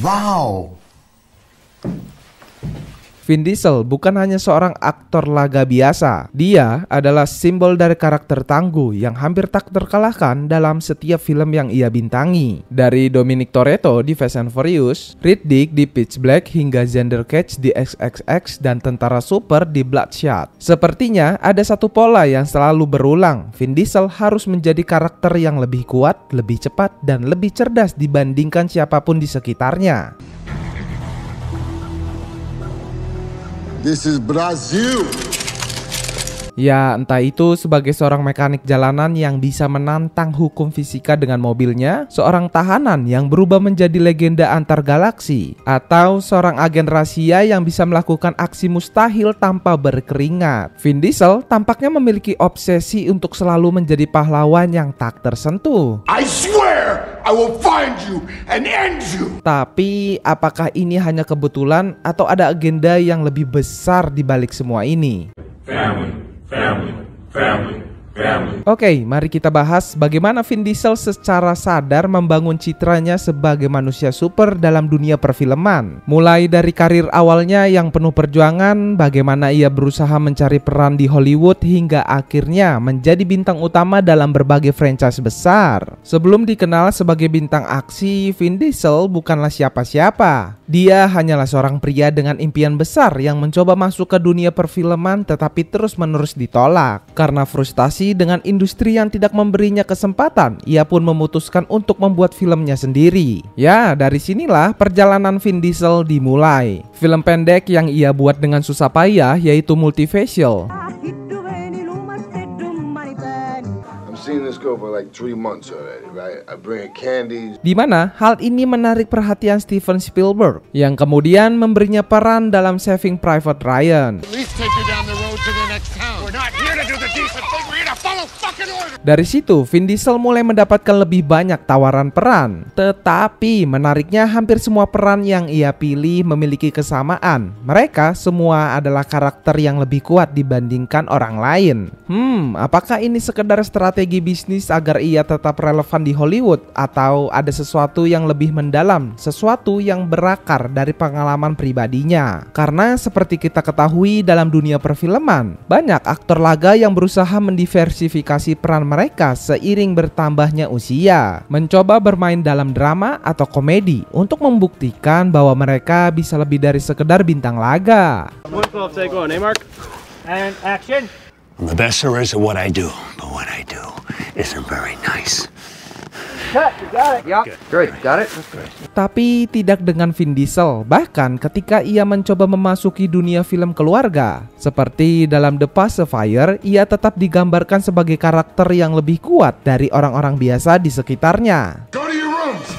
Wow. Vin Diesel bukan hanya seorang aktor laga biasa. Dia adalah simbol dari karakter tangguh yang hampir tak terkalahkan dalam setiap film yang ia bintangi. Dari Dominic Toretto di Fast and Furious, Riddick di Pitch Black hingga Xander Cage di XXX dan Tentara Super di Bloodshot. Sepertinya ada satu pola yang selalu berulang. Vin Diesel harus menjadi karakter yang lebih kuat, lebih cepat, dan lebih cerdas dibandingkan siapapun di sekitarnya. This is Brazil. Ya, entah itu sebagai seorang mekanik jalanan yang bisa menantang hukum fisika dengan mobilnya, seorang tahanan yang berubah menjadi legenda antar galaksi, atau seorang agen rahasia yang bisa melakukan aksi mustahil tanpa berkeringat. Vin Diesel tampaknya memiliki obsesi untuk selalu menjadi pahlawan yang tak tersentuh. I swear I will find you and end you. Tapi apakah ini hanya kebetulan atau ada agenda yang lebih besar di balik semua ini? Oke, mari kita bahas bagaimana Vin Diesel secara sadar membangun citranya sebagai manusia super dalam dunia perfilman. Mulai dari karir awalnya yang penuh perjuangan, bagaimana ia berusaha mencari peran di Hollywood hingga akhirnya menjadi bintang utama dalam berbagai franchise besar. Sebelum dikenal sebagai bintang aksi, Vin Diesel bukanlah siapa-siapa. Dia hanyalah seorang pria dengan impian besar yang mencoba masuk ke dunia perfilman tetapi terus-menerus ditolak. Karena frustasi dengan industri yang tidak memberinya kesempatan, ia pun memutuskan untuk membuat filmnya sendiri. Ya, dari sinilah perjalanan Vin Diesel dimulai. Film pendek yang ia buat dengan susah payah yaitu Multifacial. Di mana hal ini menarik perhatian Steven Spielberg yang kemudian memberinya peran dalam Saving Private Ryan. Dari situ, Vin Diesel mulai mendapatkan lebih banyak tawaran peran. Tetapi menariknya hampir semua peran yang ia pilih memiliki kesamaan. Mereka semua adalah karakter yang lebih kuat dibandingkan orang lain. Apakah ini sekedar strategi bisnis agar ia tetap relevan di Hollywood? Atau ada sesuatu yang lebih mendalam, sesuatu yang berakar dari pengalaman pribadinya? Karena seperti kita ketahui dalam dunia perfilman, banyak aktor laga yang berusaha mendiversifikasi peran mereka seiring bertambahnya usia, mencoba bermain dalam drama atau komedi untuk membuktikan bahwa mereka bisa lebih dari sekedar bintang laga. And action. I'm the best there is at what I do, but what I do isn't very nice. Cut, you got it. Yep. Good. Got it? Good. Tapi tidak dengan Vin Diesel. Bahkan ketika ia mencoba memasuki dunia film keluarga, seperti dalam The Pacifier, ia tetap digambarkan sebagai karakter yang lebih kuat dari orang-orang biasa di sekitarnya. Go to your rooms.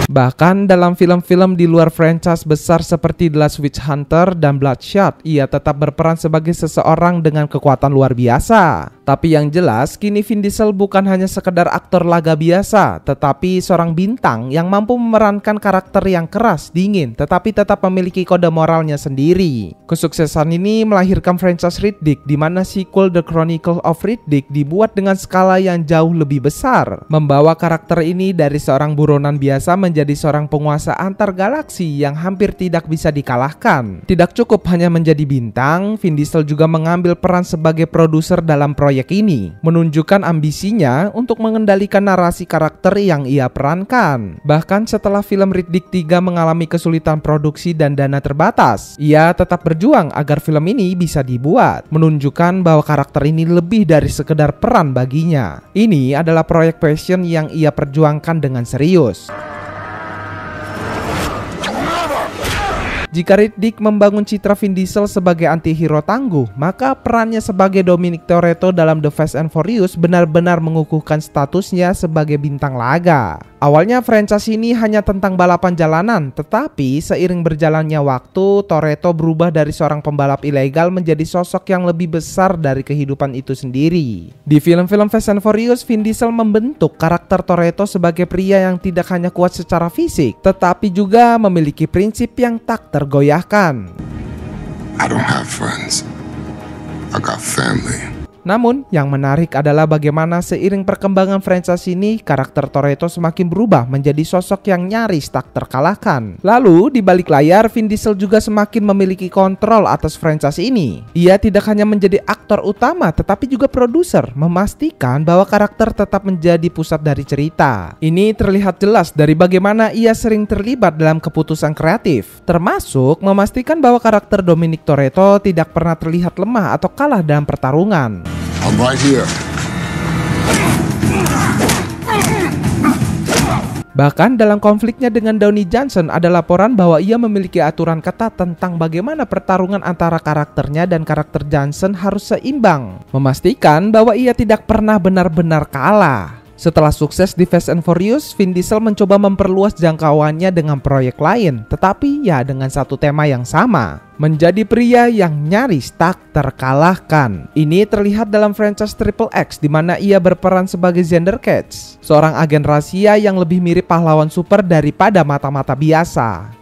Bahkan dalam film-film di luar franchise besar seperti The Last Witch Hunter dan Bloodshot, ia tetap berperan sebagai seseorang dengan kekuatan luar biasa. Tapi yang jelas, kini Vin Diesel bukan hanya sekedar aktor laga biasa, tetapi seorang bintang yang mampu memerankan karakter yang keras, dingin, tetapi tetap memiliki kode moralnya sendiri. Kesuksesan ini melahirkan franchise Riddick, di mana sequel The Chronicle of Riddick dibuat dengan skala yang jauh lebih besar, membawa karakter ini dari seorang buronan biasa menjadi seorang penguasa antar galaksi yang hampir tidak bisa dikalahkan. Tidak cukup hanya menjadi bintang, Vin Diesel juga mengambil peran sebagai produser dalam proyek ini, menunjukkan ambisinya untuk mengendalikan narasi karakter yang ia perankan. Bahkan setelah film Riddick 3 mengalami kesulitan produksi dan dana terbatas, ia tetap berjuang agar film ini bisa dibuat, menunjukkan bahwa karakter ini lebih dari sekedar peran baginya. Ini adalah proyek passion yang ia perjuangkan dengan serius. Jika Riddick membangun citra Vin Diesel sebagai antihero tangguh, maka perannya sebagai Dominic Toretto dalam The Fast and Furious benar-benar mengukuhkan statusnya sebagai bintang laga. Awalnya franchise ini hanya tentang balapan jalanan, tetapi seiring berjalannya waktu, Toretto berubah dari seorang pembalap ilegal menjadi sosok yang lebih besar dari kehidupan itu sendiri. Di film-film Fast and Furious, Vin Diesel membentuk karakter Toretto sebagai pria yang tidak hanya kuat secara fisik, tetapi juga memiliki prinsip yang tak tergoyahkan. I don't have friends. I got family. Namun, yang menarik adalah bagaimana seiring perkembangan franchise ini, karakter Toretto semakin berubah menjadi sosok yang nyaris tak terkalahkan. Lalu, di balik layar, Vin Diesel juga semakin memiliki kontrol atas franchise ini. Ia tidak hanya menjadi aktor utama, tetapi juga produser, memastikan bahwa karakter tetap menjadi pusat dari cerita. Ini terlihat jelas dari bagaimana ia sering terlibat dalam keputusan kreatif, termasuk memastikan bahwa karakter Dominic Toretto tidak pernah terlihat lemah atau kalah dalam pertarungan. I'm right here. Bahkan dalam konfliknya dengan Downey Johnson ada laporan bahwa ia memiliki aturan ketat tentang bagaimana pertarungan antara karakternya dan karakter Johnson harus seimbang, memastikan bahwa ia tidak pernah benar-benar kalah. Setelah sukses di Fast and Furious, Vin Diesel mencoba memperluas jangkauannya dengan proyek lain, tetapi ya dengan satu tema yang sama, menjadi pria yang nyaris tak terkalahkan. Ini terlihat dalam franchise Triple X di mana ia berperan sebagai Xander Cage, seorang agen rahasia yang lebih mirip pahlawan super daripada mata-mata biasa.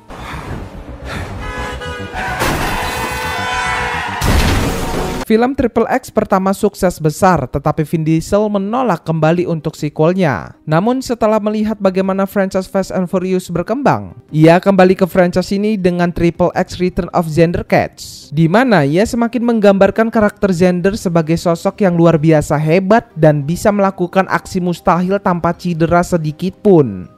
Film Triple X pertama sukses besar, tetapi Vin Diesel menolak kembali untuk sequelnya. Namun setelah melihat bagaimana franchise Fast and Furious berkembang, ia kembali ke franchise ini dengan Triple X Return of Xander Cage, di mana ia semakin menggambarkan karakter Xander sebagai sosok yang luar biasa hebat dan bisa melakukan aksi mustahil tanpa cedera sedikit pun.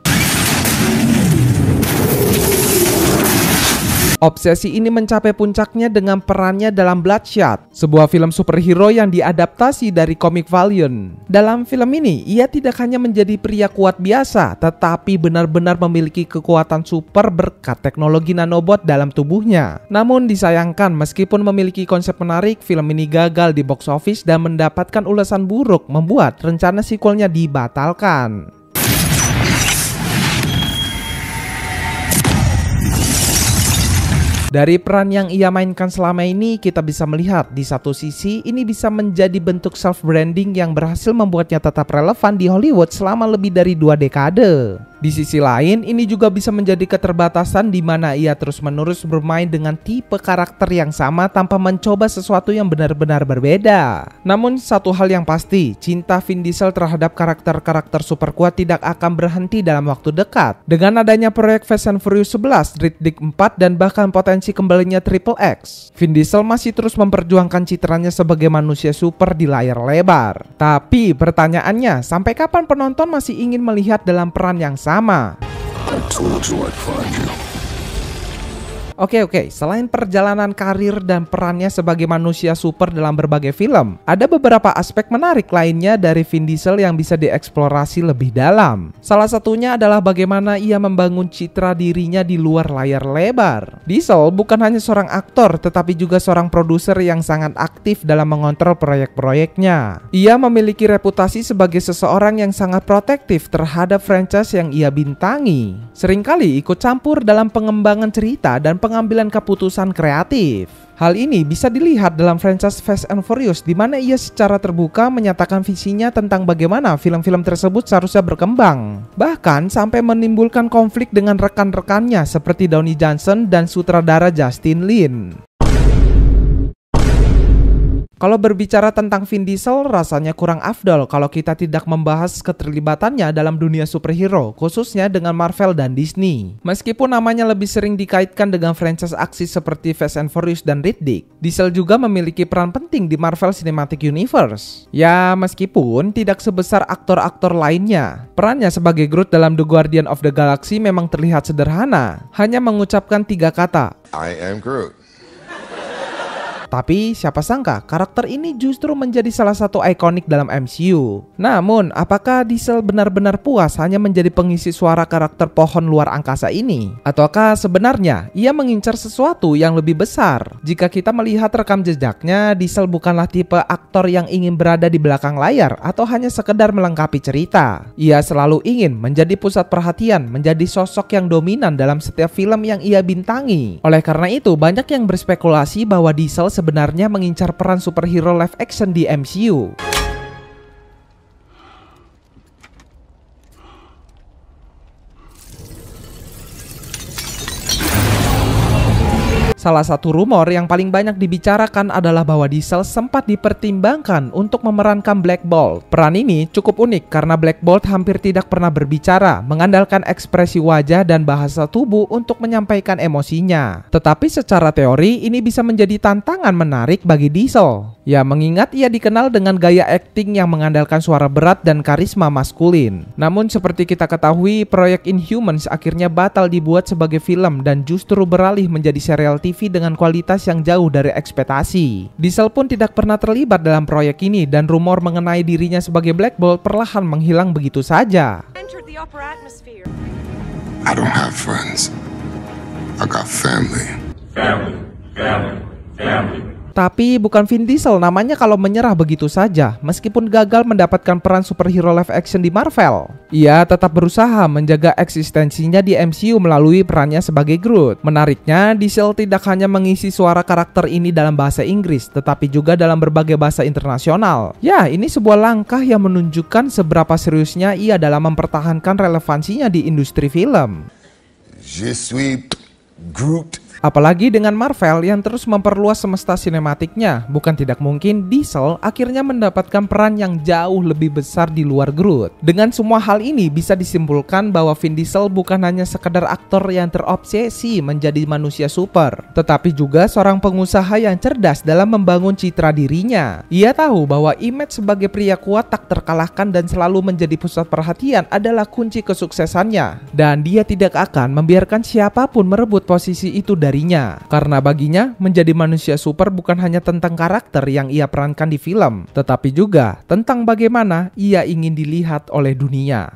Obsesi ini mencapai puncaknya dengan perannya dalam Bloodshot, sebuah film superhero yang diadaptasi dari komik Valiant. Dalam film ini, ia tidak hanya menjadi pria kuat biasa, tetapi benar-benar memiliki kekuatan super berkat teknologi nanobot dalam tubuhnya. Namun disayangkan, meskipun memiliki konsep menarik, film ini gagal di box office dan mendapatkan ulasan buruk, membuat rencana sequelnya dibatalkan. Dari peran yang ia mainkan selama ini, kita bisa melihat di satu sisi ini bisa menjadi bentuk self-branding yang berhasil membuatnya tetap relevan di Hollywood selama lebih dari 2 dekade. Di sisi lain, ini juga bisa menjadi keterbatasan di mana ia terus-menerus bermain dengan tipe karakter yang sama tanpa mencoba sesuatu yang benar-benar berbeda. Namun satu hal yang pasti, cinta Vin Diesel terhadap karakter-karakter super kuat tidak akan berhenti dalam waktu dekat. Dengan adanya proyek Fast and Furious 11, Riddick 4, dan bahkan potensi kembalinya Triple X, Vin Diesel masih terus memperjuangkan citranya sebagai manusia super di layar lebar. Tapi pertanyaannya, sampai kapan penonton masih ingin melihat dalam peran yang sama? I told you I'd find you. Oke, selain perjalanan karir dan perannya sebagai manusia super dalam berbagai film, ada beberapa aspek menarik lainnya dari Vin Diesel yang bisa dieksplorasi lebih dalam. Salah satunya adalah bagaimana ia membangun citra dirinya di luar layar lebar. Diesel bukan hanya seorang aktor, tetapi juga seorang produser yang sangat aktif dalam mengontrol proyek-proyeknya. Ia memiliki reputasi sebagai seseorang yang sangat protektif terhadap franchise yang ia bintangi. Seringkali ikut campur dalam pengembangan cerita dan pengambilan keputusan kreatif. Hal ini bisa dilihat dalam franchise Fast and Furious di mana ia secara terbuka menyatakan visinya tentang bagaimana film-film tersebut seharusnya berkembang. Bahkan sampai menimbulkan konflik dengan rekan-rekannya seperti Downey Johnson dan sutradara Justin Lin. Kalau berbicara tentang Vin Diesel, rasanya kurang afdol kalau kita tidak membahas keterlibatannya dalam dunia superhero, khususnya dengan Marvel dan Disney. Meskipun namanya lebih sering dikaitkan dengan franchise aksi seperti Fast and Furious dan Riddick, Diesel juga memiliki peran penting di Marvel Cinematic Universe. Ya, meskipun tidak sebesar aktor-aktor lainnya. Perannya sebagai Groot dalam The Guardian of the Galaxy memang terlihat sederhana, hanya mengucapkan 3 kata, I am Groot. Tapi siapa sangka karakter ini justru menjadi salah satu ikonik dalam MCU. Namun, apakah Diesel benar-benar puas hanya menjadi pengisi suara karakter pohon luar angkasa ini? Ataukah sebenarnya ia mengincar sesuatu yang lebih besar? Jika kita melihat rekam jejaknya, Diesel bukanlah tipe aktor yang ingin berada di belakang layar atau hanya sekedar melengkapi cerita. Ia selalu ingin menjadi pusat perhatian, menjadi sosok yang dominan dalam setiap film yang ia bintangi. Oleh karena itu, banyak yang berspekulasi bahwa Diesel sebenarnya mengincar peran superhero live action di MCU. Salah satu rumor yang paling banyak dibicarakan adalah bahwa Diesel sempat dipertimbangkan untuk memerankan Black Bolt. Peran ini cukup unik karena Black Bolt hampir tidak pernah berbicara, mengandalkan ekspresi wajah dan bahasa tubuh untuk menyampaikan emosinya. Tetapi secara teori ini bisa menjadi tantangan menarik bagi Diesel. Ya, mengingat ia dikenal dengan gaya akting yang mengandalkan suara berat dan karisma maskulin. Namun seperti kita ketahui, proyek Inhumans akhirnya batal dibuat sebagai film dan justru beralih menjadi serial TV dengan kualitas yang jauh dari ekspektasi. Diesel pun tidak pernah terlibat dalam proyek ini dan rumor mengenai dirinya sebagai Black Bolt perlahan menghilang begitu saja. I don't have friends. I got family. Family. Tapi bukan Vin Diesel namanya kalau menyerah begitu saja, meskipun gagal mendapatkan peran superhero live action di Marvel. Ia tetap berusaha menjaga eksistensinya di MCU melalui perannya sebagai Groot. Menariknya, Diesel tidak hanya mengisi suara karakter ini dalam bahasa Inggris, tetapi juga dalam berbagai bahasa internasional. Ya, ini sebuah langkah yang menunjukkan seberapa seriusnya ia dalam mempertahankan relevansinya di industri film. Je suis Groot. Apalagi dengan Marvel yang terus memperluas semesta sinematiknya, bukan tidak mungkin Diesel akhirnya mendapatkan peran yang jauh lebih besar di luar Groot. Dengan semua hal ini bisa disimpulkan bahwa Vin Diesel bukan hanya sekedar aktor yang terobsesi menjadi manusia super, tetapi juga seorang pengusaha yang cerdas dalam membangun citra dirinya. Ia tahu bahwa image sebagai pria kuat tak terkalahkan dan selalu menjadi pusat perhatian adalah kunci kesuksesannya, dan dia tidak akan membiarkan siapapun merebut posisi itu darinya. Karena baginya, menjadi manusia super bukan hanya tentang karakter yang ia perankan di film, tetapi juga tentang bagaimana ia ingin dilihat oleh dunia.